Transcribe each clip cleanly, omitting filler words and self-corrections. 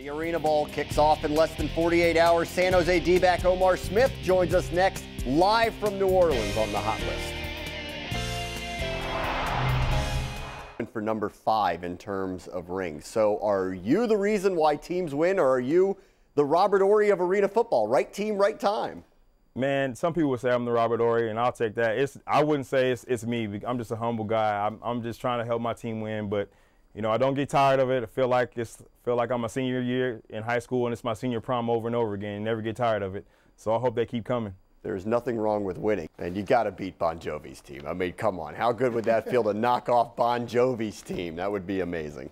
The Arena Bowl kicks off in less than 48 hours. San Jose D-back Omar Smith joins us next, live from New Orleans on the Hot List. For number 5 in terms of rings. So are you the reason why teams win, or are you the Robert Horry of arena football? Right team, right time. Man, some people would say I'm the Robert Horry, and I'll take that. I wouldn't say it's me. I'm just a humble guy. I'm just trying to help my team win, but you know, I don't get tired of it. I feel like I'm a senior year in high school, and it's my senior prom over and over again. Never get tired of it. So I hope they keep coming. There's nothing wrong with winning, and you got to beat Bon Jovi's team. I mean, come on. How good would that feel to knock off Bon Jovi's team? That would be amazing.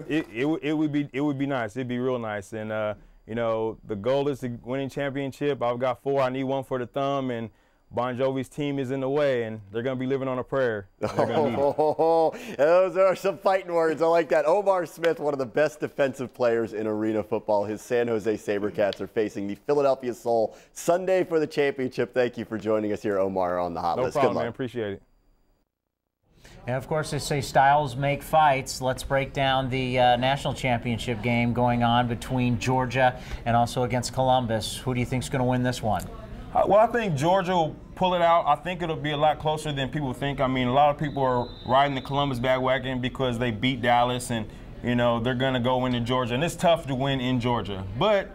It would be nice. It'd be real nice. And you know, the goal is to win a championship. I've got 4. I need 1 for the thumb, and Bon Jovi's team is in the way, and they're going to be living on a prayer. Those are some fighting words. I like that. Omar Smith, one of the best defensive players in arena football. His San Jose SaberCats are facing the Philadelphia Soul Sunday for the championship. Thank you for joining us here, Omar, on the Hot List. No problem, man. Appreciate it. And of course, they say styles make fights. Let's break down the national championship game going on between Georgia and also against Columbus. Who do you think is going to win this one? Well, I think Georgia will pull it out. I think it'll be a lot closer than people think. I mean, a lot of people are riding the Columbus bandwagon because they beat Dallas, and you know they're going to go into Georgia, and it's tough to win in Georgia. But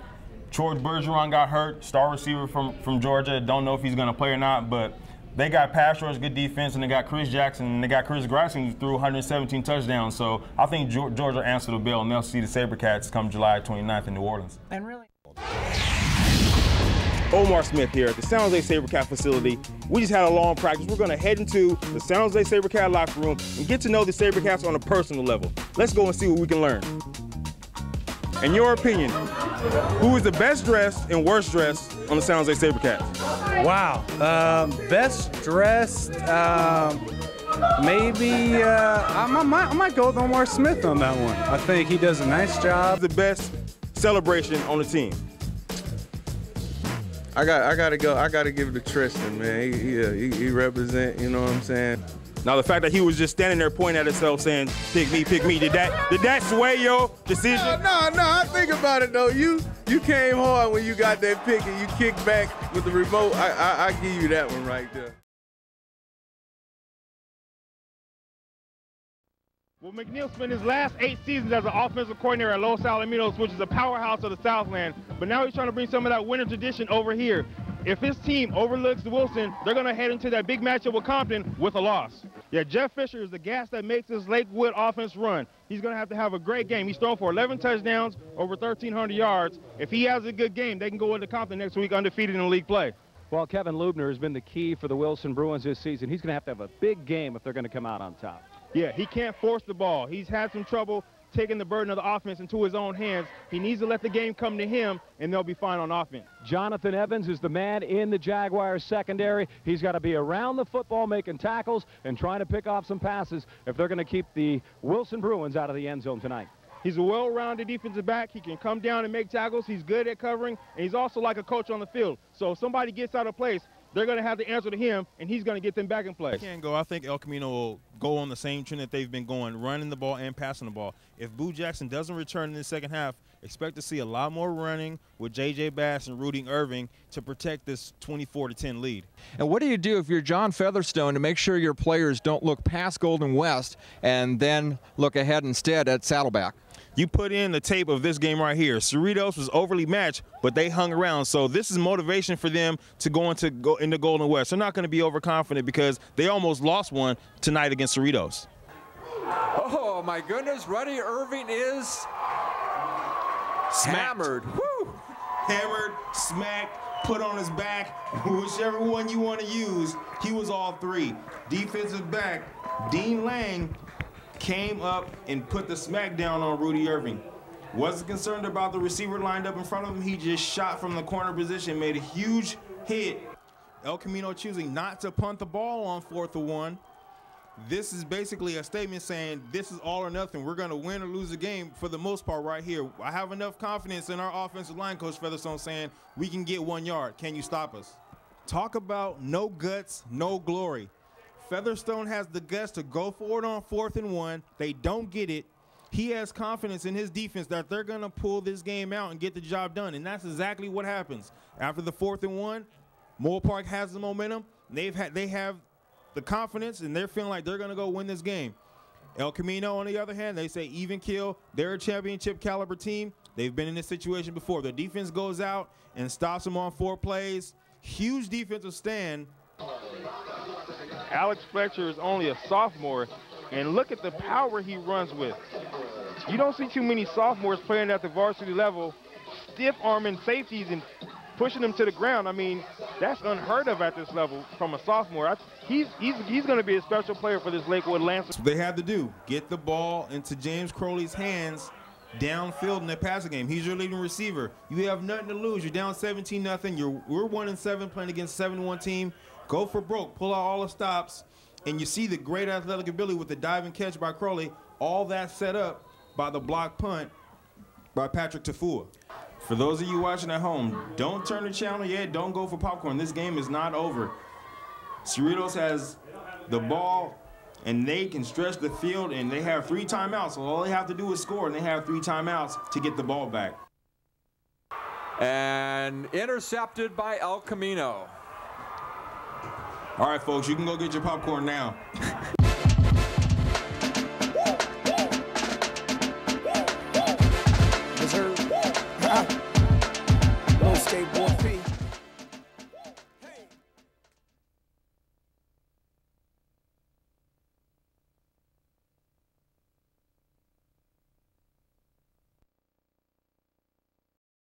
Troy Bergeron got hurt, star receiver from Georgia. Don't know if he's going to play or not, but they got pass rush, good defense, and they got Chris Jackson, and they got Chris Grayson, who threw 117 touchdowns. So I think Georgia answered the bell, and they'll see the SaberCats come July 29th in New Orleans. And really, Omar Smith here at the San Jose SaberCat facility. We just had a long practice. We're going to head into the San Jose SaberCat locker room and get to know the SaberCats on a personal level. Let's go and see what we can learn. In your opinion, who is the best dressed and worst dressed on the San Jose SaberCats? Wow. Best dressed, maybe, I might go with Omar Smith on that one. I think he does a nice job. The best celebration on the team? I gotta give it to Tristan, man. He represent, you know what I'm saying? Now the fact that he was just standing there pointing at himself saying, pick me, did that sway your decision? No, I think about it though. You came hard when you got that pick and you kicked back with the remote. I give you that one right there. Well, McNeil spent his last 8 seasons as an offensive coordinator at Los Alamitos, which is a powerhouse of the Southland. But now he's trying to bring some of that winter tradition over here. If his team overlooks Wilson, they're going to head into that big matchup with Compton with a loss. Yeah, Jeff Fisher is the gas that makes this Lakewood offense run. He's going to have a great game. He's thrown for 11 touchdowns, over 1,300 yards. If he has a good game, they can go into Compton next week undefeated in league play. Well, Kevin Lubner has been the key for the Wilson Bruins this season. He's going to have a big game if they're going to come out on top. Yeah, he can't force the ball. He's had some trouble taking the burden of the offense into his own hands. He needs to let the game come to him, and they'll be fine on offense. Jonathan Evans is the man in the Jaguars secondary. He's got to be around the football, making tackles and trying to pick off some passes if they're going to keep the Wilson Bruins out of the end zone tonight. He's a well-rounded defensive back. He can come down and make tackles. He's good at covering, and he's also like a coach on the field. So if somebody gets out of place, they're going to have to answer to him, and he's going to get them back in place. Can't go. I think El Camino will go on the same trend that they've been going, running the ball and passing the ball. If Boo Jackson doesn't return in the second half, expect to see a lot more running with J.J. Bass and Rudy Irving to protect this 24-10 lead. And what do you do if you're John Featherstone to make sure your players don't look past Golden West and then look ahead instead at Saddleback? You put in the tape of this game right here. Cerritos was overly matched, but they hung around. So this is motivation for them to go into Golden West. They're not going to be overconfident because they almost lost one tonight against Cerritos. Oh, my goodness. Rudy Irving is hammered. Woo. Hammered, smacked, put on his back. Whichever one you want to use, he was all 3. Defensive back, Dean Lang, came up and put the smack down on Rudy Irving. Wasn't concerned about the receiver lined up in front of him. He just shot from the corner position, made a huge hit. El Camino choosing not to punt the ball on 4th and 1. This is basically a statement saying this is all or nothing. We're going to win or lose the game for the most part right here. I have enough confidence in our offensive line, Coach Featherstone, saying we can get 1 yard. Can you stop us? Talk about no guts, no glory. Featherstone has the guts to go for it on 4th and 1. They don't get it. he has confidence in his defense that they're going to pull this game out and get the job done. And that's exactly what happens. After the 4th and 1, Moore Park has the momentum. They have the confidence, and they're feeling like they're going to go win this game. El Camino, on the other hand, they say even kill. They're a championship caliber team. They've been in this situation before. The defense goes out and stops them on 4 plays. Huge defensive stand. Alex Fletcher is only a sophomore, and look at the power he runs with. You don't see too many sophomores playing at the varsity level, stiff-arming safeties and pushing them to the ground. I mean, that's unheard of at this level from a sophomore. He's going to be a special player for this Lakewood Lancers. What they have to do, get the ball into James Crowley's hands downfield in that passing game. He's your leading receiver. You have nothing to lose. You're down 17-0. We're 1-7 playing against a 7-1 team. Go for broke. Pull out all the stops. And you see the great athletic ability with the dive and catch by Crowley. All that set up by the block punt by Patrick Tafua. For those of you watching at home, don't turn the channel yet. Don't go for popcorn. This game is not over. Cerritos has the ball, and they can stretch the field, and they have 3 timeouts. So all they have to do is score, and they have 3 timeouts to get the ball back. And intercepted by El Camino. All right, folks, you can go get your popcorn now.